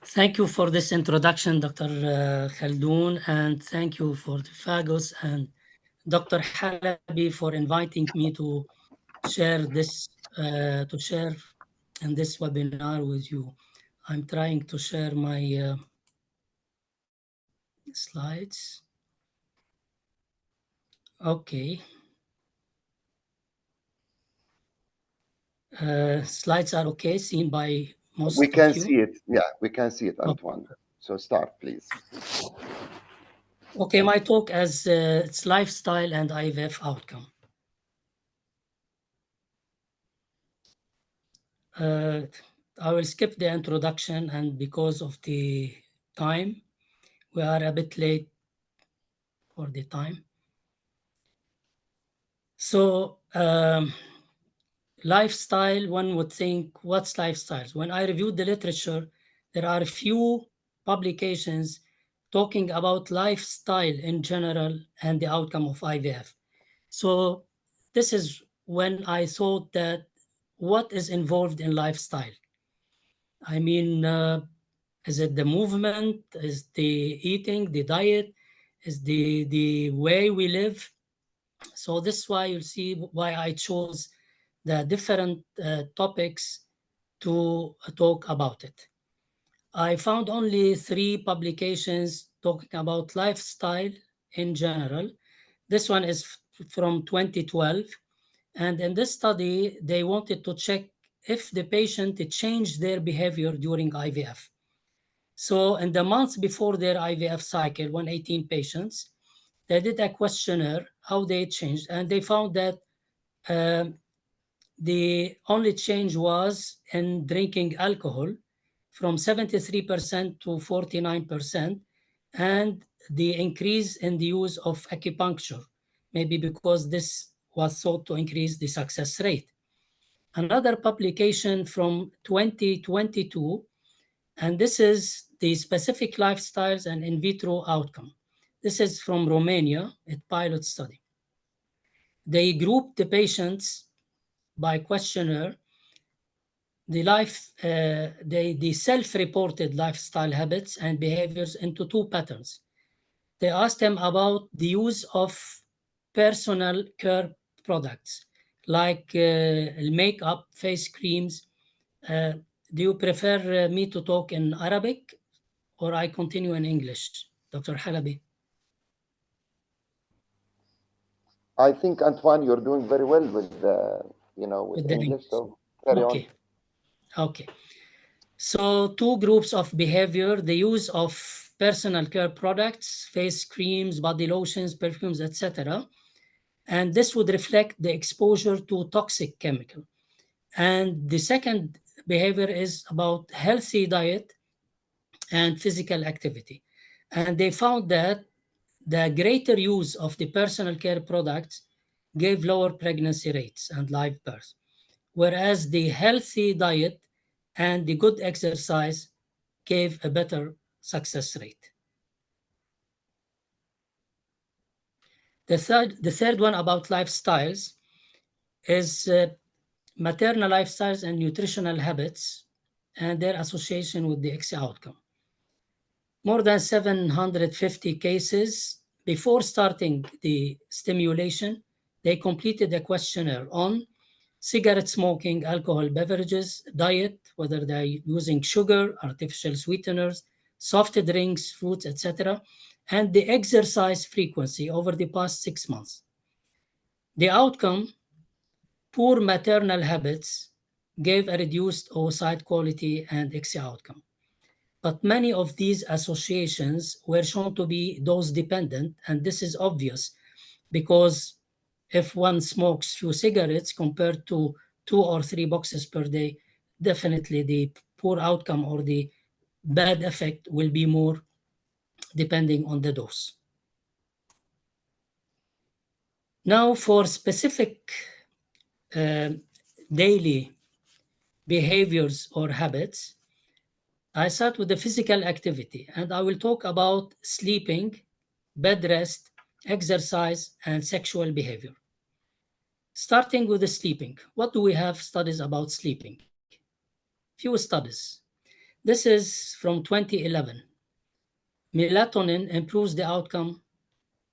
Thank you for this introduction, Dr. Khaldoun, and thank you for the FAGOS and Dr. Halabi for inviting me to share this in this webinar with you. I'm trying to share my slides. Okay. Slides are okay, seen by most We can of you. see it. Yeah, we can see it, Antoine. So start, please. Okay, my talk as it's lifestyle and IVF outcome. I will skip the introduction, and because of the time, we are a bit late for the time. So lifestyle, one would think, what's lifestyles? When I reviewed the literature, there are a few publications talking about lifestyle in general and the outcome of IVF. So this is when I thought that what is involved in lifestyle? I mean, is it the movement? Is the eating, the diet? Is the way we live? So this is why you'll see why I chose the different topics to talk about it. I found only 3 publications talking about lifestyle in general. This one is from 2012. And in this study, they wanted to check if the patient changed their behavior during IVF. So in the months before their IVF cycle, 118 patients, they did a questionnaire, how they changed, and they found that the only change was in drinking alcohol from 73% to 49%, and the increase in the use of acupuncture, maybe because this was thought to increase the success rate. Another publication from 2022, and this is the specific lifestyles and in vitro outcome. This is from Romania, a pilot study. They grouped the patients by questionnaire, the self-reported lifestyle habits and behaviors into 2 patterns. They asked them about the use of personal care products like makeup, face creams. Do you prefer me to talk in Arabic or I continue in English, Dr. Halabi? I think, Antoine, you're doing very well with with English, so carry on. Okay. So 2 groups of behavior, the use of personal care products, face creams, body lotions, perfumes, etc. And this would reflect the exposure to toxic chemical. And the second behavior is about healthy diet and physical activity. And they found that the greater use of the personal care products gave lower pregnancy rates and live birth, whereas the healthy diet and the good exercise gave a better success rate. The third one about lifestyles is maternal lifestyles and nutritional habits and their association with the XC outcome. More than 750 cases. Before starting the stimulation, they completed a questionnaire on cigarette smoking, alcohol beverages, diet, whether they're using sugar, artificial sweeteners, soft drinks, fruits, etc., and the exercise frequency over the past 6 months. The outcome, poor maternal habits, gave a reduced oocyte quality and XC outcome. But many of these associations were shown to be dose-dependent, and this is obvious because if one smokes few cigarettes compared to 2 or 3 boxes per day, definitely the poor outcome or the bad effect will be more depending on the dose. Now for specific daily behaviors or habits, I start with the physical activity, and I will talk about sleeping, bed rest, exercise, and sexual behavior. Starting with the sleeping, what do we have studies about sleeping? Few studies. This is from 2011. Melatonin improves the outcome,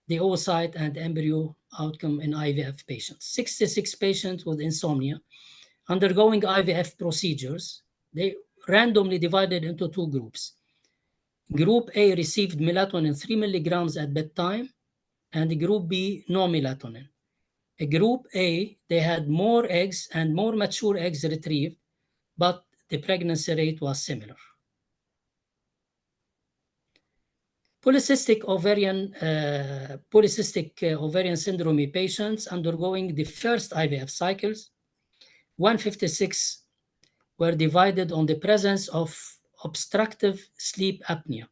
the oocyte and embryo outcome in IVF patients. 66 patients with insomnia undergoing IVF procedures, they randomly divided into two groups. Group A received melatonin 3 milligrams at bedtime, and Group B, no melatonin. Group A, they had more eggs and more mature eggs retrieved, but the pregnancy rate was similar. Polycystic ovarian syndrome patients undergoing the first IVF cycles, 156 were divided on the presence of obstructive sleep apnea.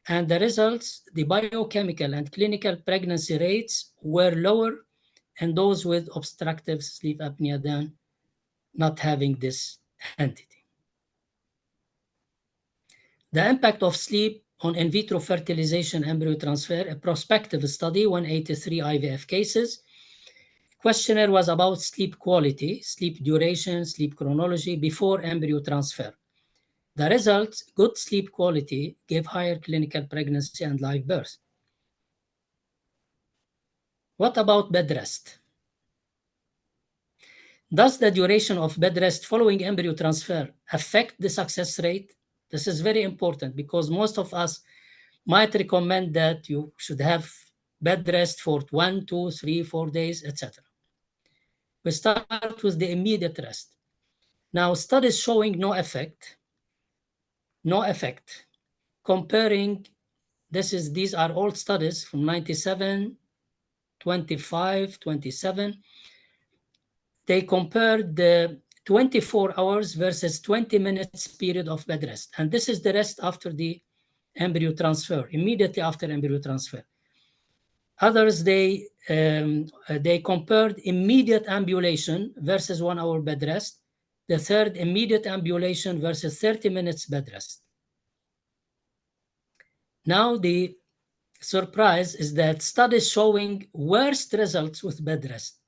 And the results, the biochemical and clinical pregnancy rates were lower in those with obstructive sleep apnea than not having this entity. The impact of sleep on in vitro fertilization embryo transfer, a prospective study, 183 IVF cases. Questionnaire was about sleep quality, sleep duration, sleep chronology before embryo transfer. The results, good sleep quality, gave higher clinical pregnancy and live birth. What about bed rest? Does the duration of bed rest following embryo transfer affect the success rate? This is very important because most of us might recommend that you should have bed rest for 1, 2, 3, 4 days, etc. We start with the immediate rest. Now, studies showing no effect, comparing, these are old studies from 97, 25, 27. They compared the 24 hours versus 20 minutes period of bed rest. And this is the rest after the embryo transfer, immediately after embryo transfer. Others, they compared immediate ambulation versus 1 hour bed rest. The third, immediate ambulation versus 30 minutes bed rest. Now, the surprise is that studies showing worst results with bed rest,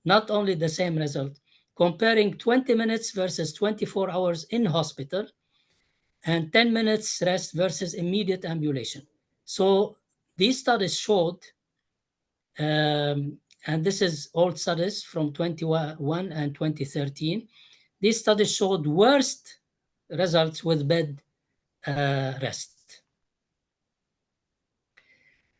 not only the same result, comparing 20 minutes versus 24 hours in hospital and 10 minutes rest versus immediate ambulation. So these studies showed, and this is old studies from 21 and 2013, these studies showed worst results with bed rest.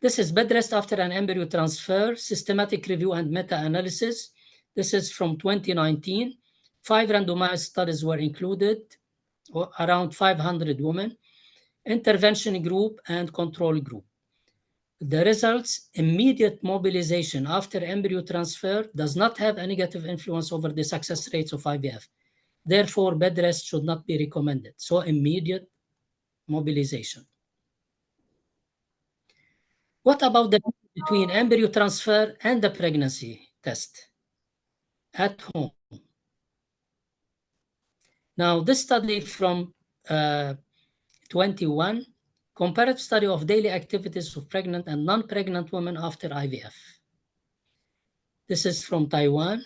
This is bed rest after an embryo transfer, systematic review and meta-analysis. This is from 2019. 5 randomized studies were included, around 500 women, intervention group and control group. The results, immediate mobilization after embryo transfer does not have a negative influence over the success rates of IVF. Therefore, bed rest should not be recommended. So immediate mobilization. What about the between embryo transfer and the pregnancy test at home? Now, this study from 21, comparative study of daily activities of pregnant and non-pregnant women after IVF. This is from Taiwan.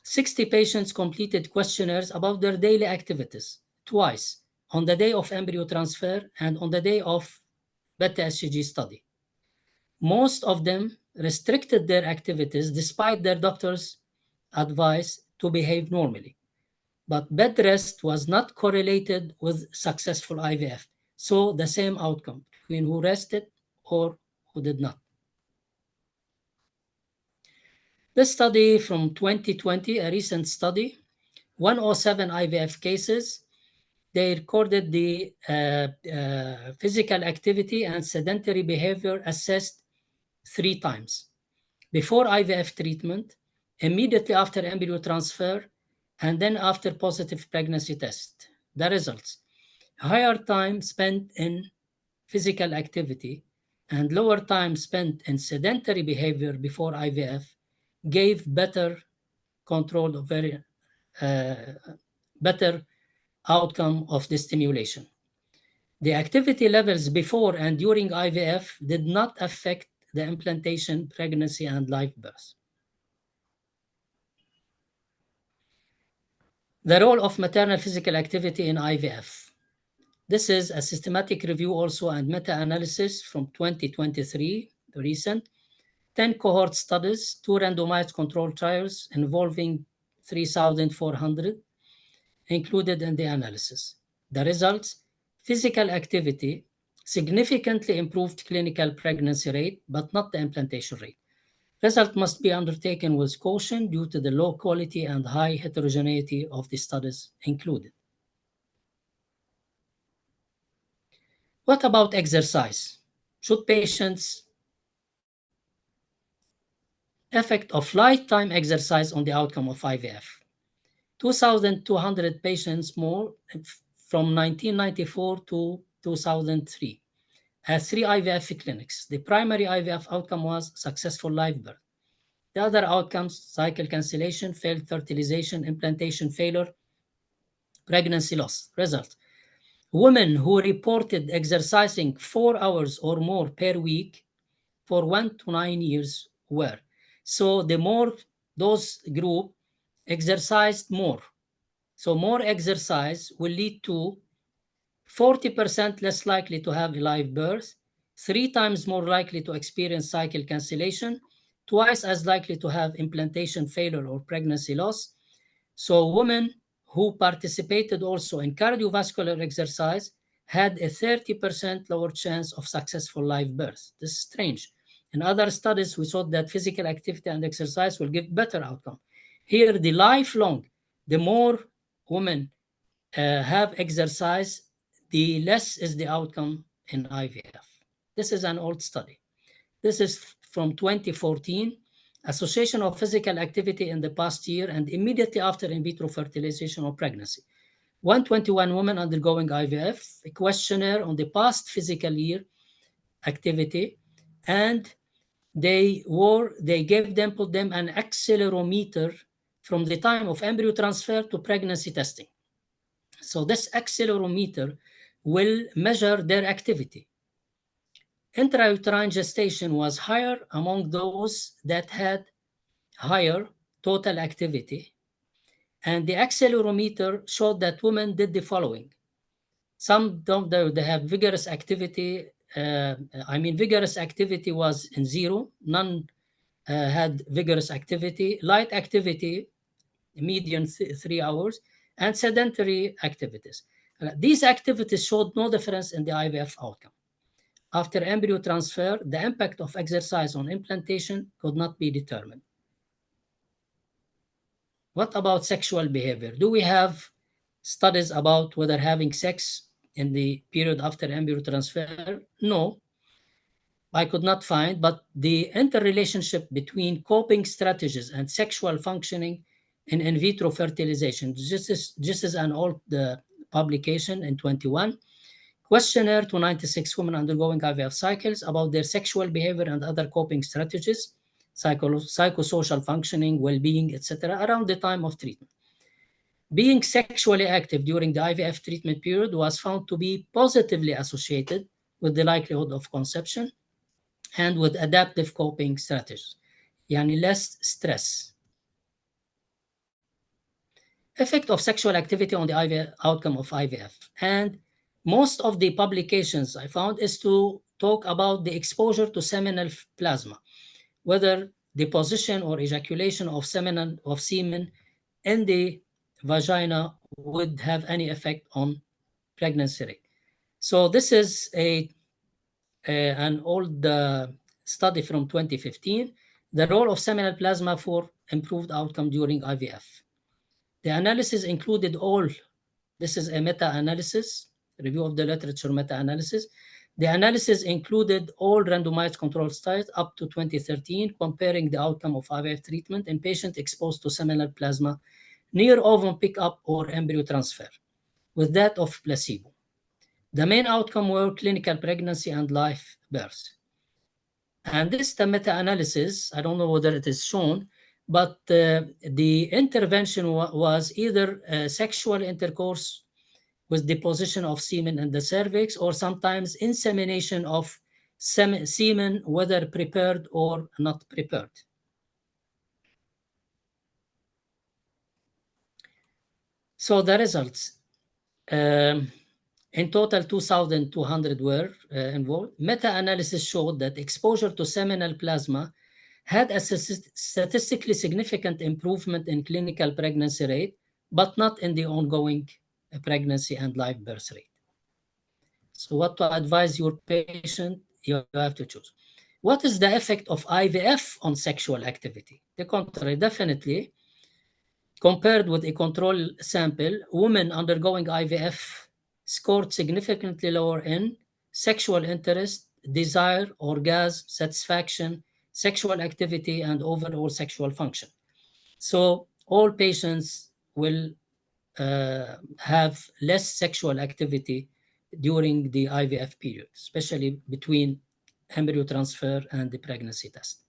60 patients completed questionnaires about their daily activities twice, on the day of embryo transfer and on the day of beta-HCG study. Most of them restricted their activities despite their doctor's advice to behave normally. But bed rest was not correlated with successful IVF. So the same outcome between who rested or who did not. This study from 2020, a recent study, 107 IVF cases, they recorded the physical activity and sedentary behavior assessed 3 times. Before IVF treatment, immediately after embryo transfer, and then after positive pregnancy test. The results, higher time spent in physical activity and lower time spent in sedentary behavior before IVF gave better control of better outcome of the stimulation. The activity levels before and during IVF did not affect the implantation, pregnancy, and live birth. The role of maternal physical activity in IVF. This is a systematic review also and meta-analysis from 2023, recent, 10 cohort studies, 2 randomized controlled trials involving 3,400 included in the analysis. The results: physical activity significantly improved clinical pregnancy rate, but not the implantation rate. Result must be undertaken with caution due to the low quality and high heterogeneity of the studies included. What about exercise? Should patients effect of lifetime exercise on the outcome of IVF? 2,200 patients more from 1994 to 2003 at 3 IVF clinics. The primary IVF outcome was successful live birth. The other outcomes: cycle cancellation, failed fertilization, implantation failure, pregnancy loss. Result: women who reported exercising 4 hours or more per week for 1 to 9 years were. So the more those group exercised more, so more exercise will lead to 40% less likely to have a live birth, 3 times more likely to experience cycle cancellation, twice as likely to have implantation failure or pregnancy loss. So women who participated also in cardiovascular exercise had a 30% lower chance of successful live birth. This is strange. In other studies, we saw that physical activity and exercise will give better outcome. Here, the lifelong, the more women have exercise, the less is the outcome in IVF. This is an old study. This is from 2014, association of physical activity in the past year and immediately after in vitro fertilization or pregnancy. 121 women undergoing IVF, a questionnaire on the past physical year activity, and they put them an accelerometer from the time of embryo transfer to pregnancy testing. So this accelerometer will measure their activity. Intrauterine gestation was higher among those that had higher total activity. And the accelerometer showed that women did the following. Some don't, they have vigorous activity. Vigorous activity was in 0. None had vigorous activity. Light activity, median 3 hours, and sedentary activities. These activities showed no difference in the IVF outcome. After embryo transfer, the impact of exercise on implantation could not be determined. What about sexual behavior? Do we have studies about whether having sex in the period after embryo transfer? No, I could not find, but the interrelationship between coping strategies and sexual functioning in vitro fertilization. This is an old publication in 21. Questionnaire to 96 women undergoing IVF cycles about their sexual behavior and other coping strategies, psychosocial functioning, well-being, etc., around the time of treatment. Being sexually active during the IVF treatment period was found to be positively associated with the likelihood of conception and with adaptive coping strategies, yani less stress. Effect of sexual activity on the IVF, outcome of IVF. And most of the publications I found is to talk about the exposure to seminal plasma, whether deposition or ejaculation of semen in the vagina would have any effect on pregnancy rate. So this is an old study from 2015, the role of seminal plasma for improved outcome during IVF. The analysis included all, this is a meta-analysis, review of the literature meta-analysis. The analysis included all randomized controlled studies up to 2013, comparing the outcome of IVF treatment in patients exposed to seminal plasma near ovum pickup or embryo transfer with that of placebo. The main outcome were clinical pregnancy and live birth. And this is the meta-analysis. I don't know whether it is shown, but the intervention was either sexual intercourse with deposition of semen in the cervix, or sometimes insemination of semen, whether prepared or not prepared. So the results. In total, 2,200 were involved. Meta-analysis showed that exposure to seminal plasma had a statistically significant improvement in clinical pregnancy rate, but not in the ongoing pregnancy and live birth rate. So what to advise your patient? You have to choose. What is the effect of IVF on sexual activity? The contrary, definitely. Compared with a control sample, women undergoing IVF scored significantly lower in sexual interest, desire, orgasm, satisfaction, sexual activity, and overall sexual function. So all patients will have less sexual activity during the IVF period, especially between embryo transfer and the pregnancy test.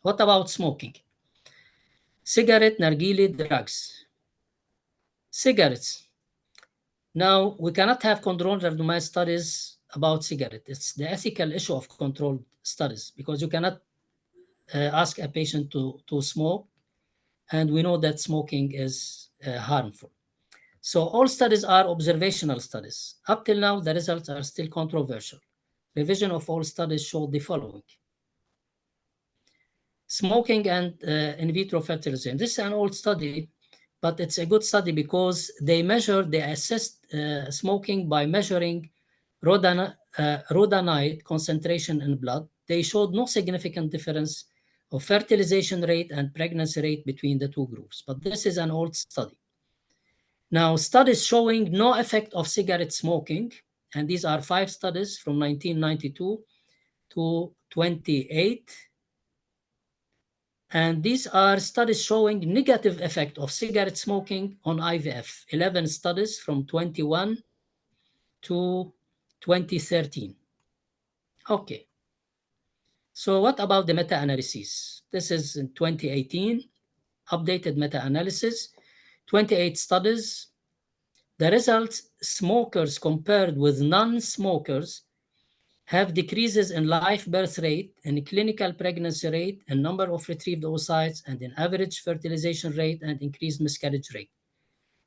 What about smoking? Cigarette, nargile, drugs. Cigarettes. Now, we cannot have controlled randomized studies about cigarettes. It's the ethical issue of controlled studies because you cannot ask a patient to smoke, and we know that smoking is harmful. So all studies are observational studies. Up till now, the results are still controversial. Revision of all studies showed the following. Smoking and in vitro fertilization. This is an old study, but it's a good study because they assessed smoking by measuring rhodonite concentration in blood. They showed no significant difference of fertilization rate and pregnancy rate between the two groups, but this is an old study. Now, studies showing no effect of cigarette smoking, and these are 5 studies from 1992 to 28, and these are studies showing negative effect of cigarette smoking on IVF, 11 studies from 21 to 2013. Okay. So what about the meta-analysis? This is in 2018, updated meta-analysis, 28 studies. The results, smokers compared with non-smokers have decreases in live birth rate, in clinical pregnancy rate, and number of retrieved oocytes, and in average fertilization rate, and increased miscarriage rate.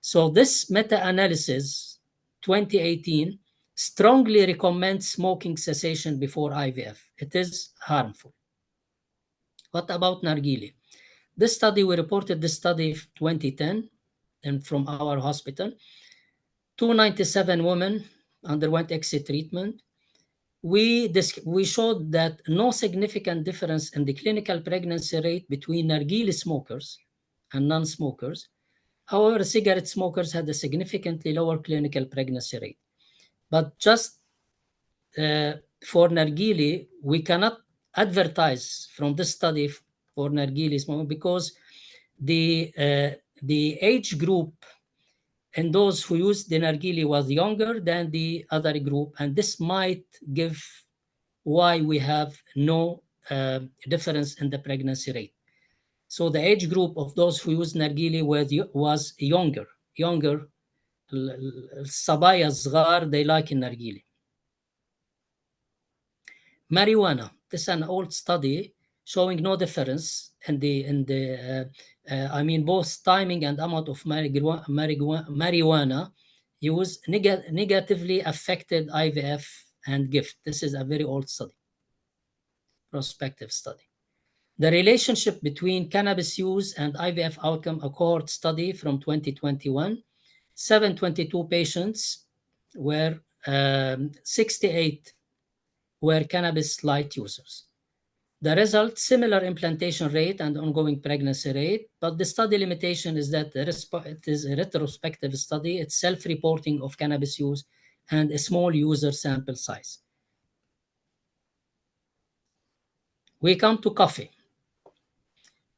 So this meta-analysis, 2018, strongly recommends smoking cessation before IVF. It is harmful. What about nargile? This study, we reported this study 2010 and from our hospital. 297 women underwent exit treatment. We showed that no significant difference in the clinical pregnancy rate between nargile smokers and non-smokers. However, cigarette smokers had a significantly lower clinical pregnancy rate. But just for nargile, we cannot advertise from this study for nargile smoking because the age group and those who used the nargile was younger than the other group, and this might give why we have no difference in the pregnancy rate. So the age group of those who used nargile was younger. الصبايا الصغار, they like nargile. Marijuana. This is an old study showing no difference in both timing and amount of marijuana use negatively affected IVF and gift. This is a very old study, prospective study. The relationship between cannabis use and IVF outcome, a cohort study from 2021, 722 patients were 68 were cannabis light users. The result, similar implantation rate and ongoing pregnancy rate, but the study limitation is that it is a retrospective study. It's self-reporting of cannabis use and a small user sample size. We come to coffee.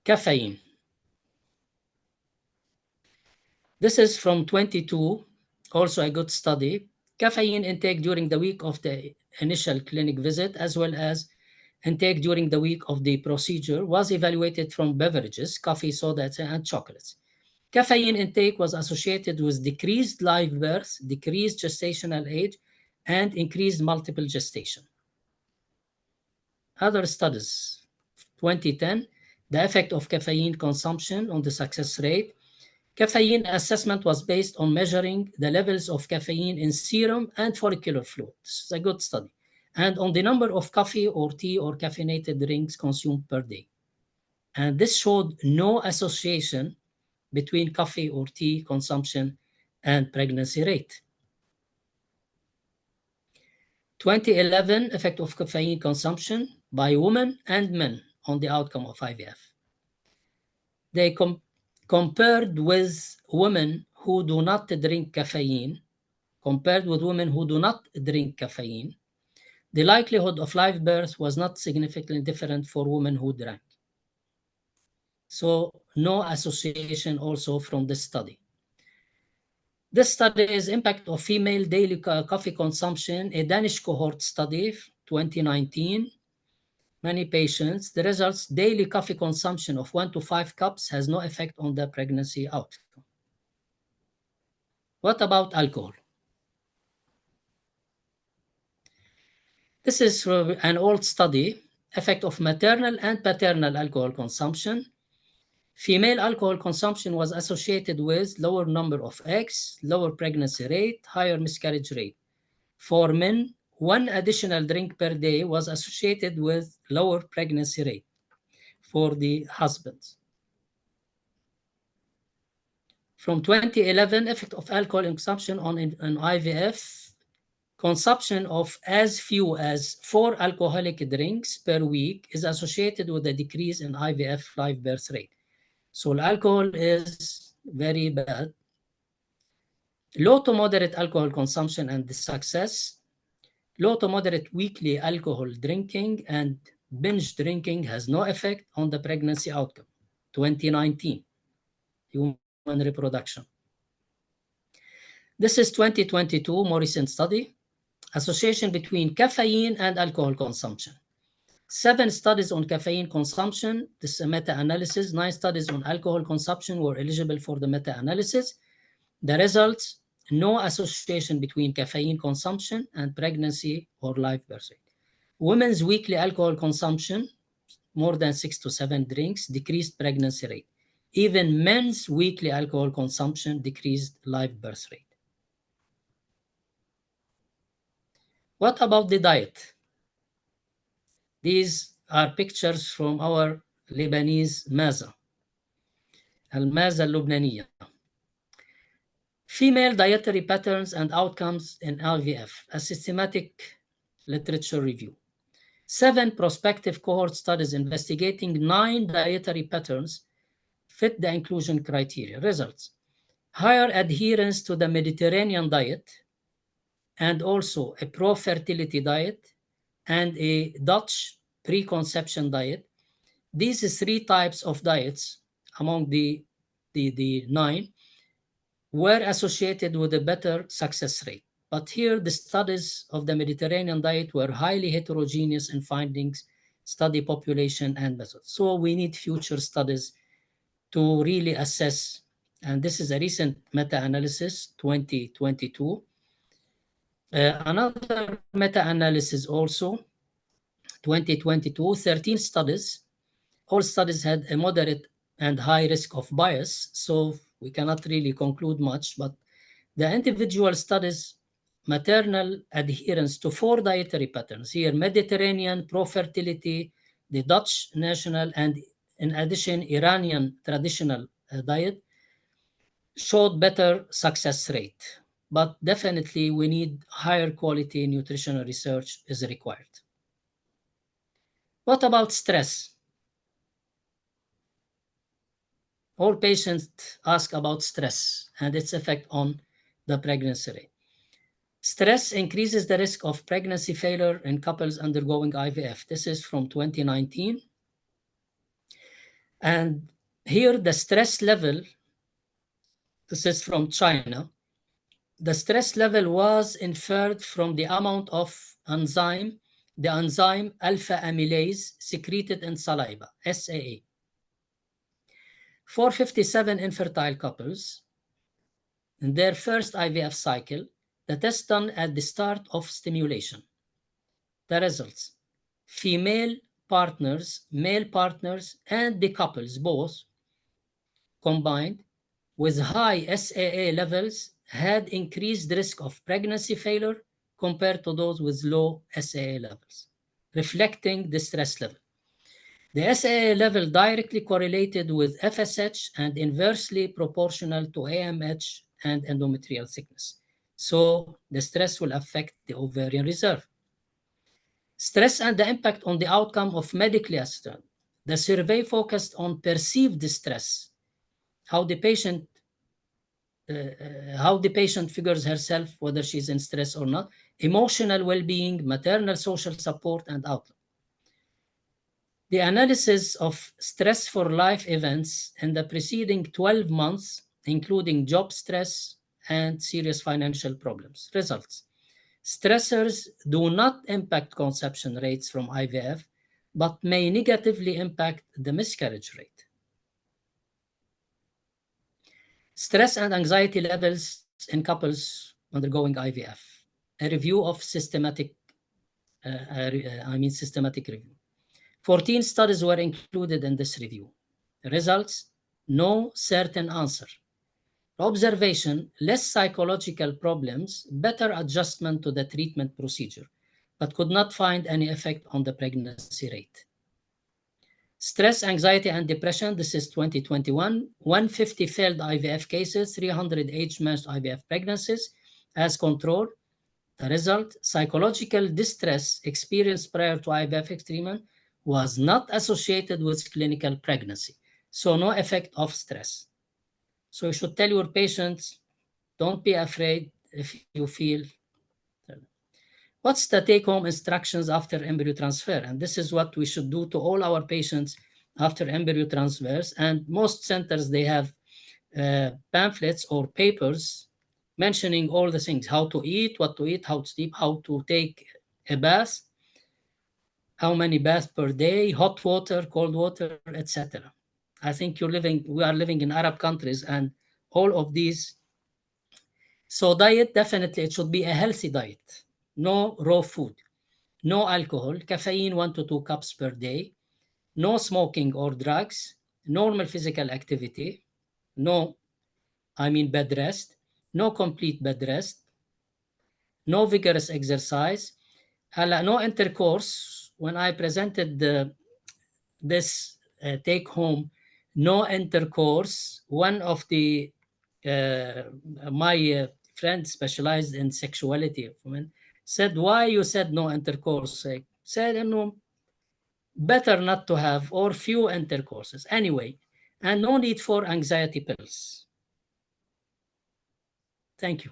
Caffeine. This is from 22, also a good study. Caffeine intake during the week of the initial clinic visit, as well as intake during the week of the procedure, was evaluated from beverages, coffee, soda, and chocolates. Caffeine intake was associated with decreased live birth, decreased gestational age, and increased multiple gestation. Other studies, 2010, the effect of caffeine consumption on the success rate. Caffeine assessment was based on measuring the levels of caffeine in serum and follicular fluid. This is a good study. And on the number of coffee or tea or caffeinated drinks consumed per day. And this showed no association between coffee or tea consumption and pregnancy rate. 2011 effect of caffeine consumption by women and men on the outcome of IVF. They compared with women who do not drink caffeine, the likelihood of live birth was not significantly different for women who drank. So no association also from this study. This study is impact of female daily coffee consumption, a Danish cohort study, 2019. Many patients, the results, daily coffee consumption of 1 to 5 cups has no effect on the pregnancy outcome. What about alcohol? This is an old study, effect of maternal and paternal alcohol consumption. Female alcohol consumption was associated with lower number of eggs, lower pregnancy rate, higher miscarriage rate. For men, 1 additional drink per day was associated with lower pregnancy rate for the husbands. From 2011, effect of alcohol consumption on IVF, consumption of as few as 4 alcoholic drinks per week is associated with a decrease in IVF live birth rate. So alcohol is very bad. Low to moderate alcohol consumption and the success. Low to moderate weekly alcohol drinking and binge drinking has no effect on the pregnancy outcome. 2019, human reproduction. This is 2022, more recent study. Association between caffeine and alcohol consumption. 7 studies on caffeine consumption. This is a meta-analysis. 9 studies on alcohol consumption were eligible for the meta-analysis. The results, no association between caffeine consumption and pregnancy or live birth rate. Women's weekly alcohol consumption, more than 6 to 7 drinks, decreased pregnancy rate. Even men's weekly alcohol consumption decreased live birth rate. What about the diet? These are pictures from our Lebanese Maza, Al-Maza Lubnaniya. Female dietary patterns and outcomes in IVF, a systematic literature review. 7 prospective cohort studies investigating 9 dietary patterns fit the inclusion criteria. Results: higher adherence to the Mediterranean diet and also a pro-fertility diet and a Dutch preconception diet. These 3 types of diets among the 9 were associated with a better success rate. But here the studies of the Mediterranean diet were highly heterogeneous in findings, study population and methods. So we need future studies to really assess. And this is a recent meta-analysis, 2022. Another meta-analysis also, 2022, 13 studies. All studies had a moderate and high risk of bias, so we cannot really conclude much, but the individual studies, maternal adherence to 4 dietary patterns, here Mediterranean, pro-fertility, the Dutch national, and in addition, Iranian traditional diet, showed better success rate. But definitely we need higher quality nutritional research is required. What about stress? All patients ask about stress and its effect on the pregnancy rate. Stress increases the risk of pregnancy failure in couples undergoing IVF. This is from 2019. And here the stress level, this is from China, the stress level was inferred from the amount of enzyme, the enzyme alpha amylase secreted in saliva, SAA. For 57 infertile couples, in their first IVF cycle, the test done at the start of stimulation. The results: female partners, male partners, and the couples both combined with high SAA levels had increased risk of pregnancy failure compared to those with low SAA levels, reflecting the stress level. The SAA level directly correlated with FSH and inversely proportional to AMH and endometrial thickness. So the stress will affect the ovarian reserve. Stress and the impact on the outcome of medically assisted. The survey focused on perceived distress, how the patient figures herself, whether she's in stress or not, emotional well-being, maternal social support, and outlook. The analysis of stress for life events in the preceding 12 months, including job stress and serious financial problems. Results. Stressors do not impact conception rates from IVF, but may negatively impact the miscarriage rate. Stress and anxiety levels in couples undergoing IVF. A review of systematic review. 14 studies were included in this review. Results, no certain answer. Observation, less psychological problems, better adjustment to the treatment procedure, but could not find any effect on the pregnancy rate. Stress, anxiety, and depression, this is 2021, 150 failed IVF cases, 300 age-matched IVF pregnancies as control. The result, psychological distress experienced prior to IVF treatment was not associated with clinical pregnancy, so no effect of stress. So you should tell your patients, don't be afraid if you feel. What's the take-home instructions after embryo transfer? And this is what we should do to all our patients after embryo transfers. And most centers, they have pamphlets or papers mentioning all the things, how to eat, what to eat, how to sleep, how to take a bath, how many baths per day, hot water, cold water, etc. I think we are living in Arab countries and all of these. So diet, definitely it should be a healthy diet. No raw food, no alcohol, caffeine 1 to 2 cups per day, no smoking or drugs, normal physical activity, bed rest, no complete bed rest, no vigorous exercise, no intercourse. When I presented this take home, no intercourse, one of the my friend specialized in sexuality of women said, why you said no intercourse? I said, better not to have or few intercourses anyway, and no need for anxiety pills. Thank you.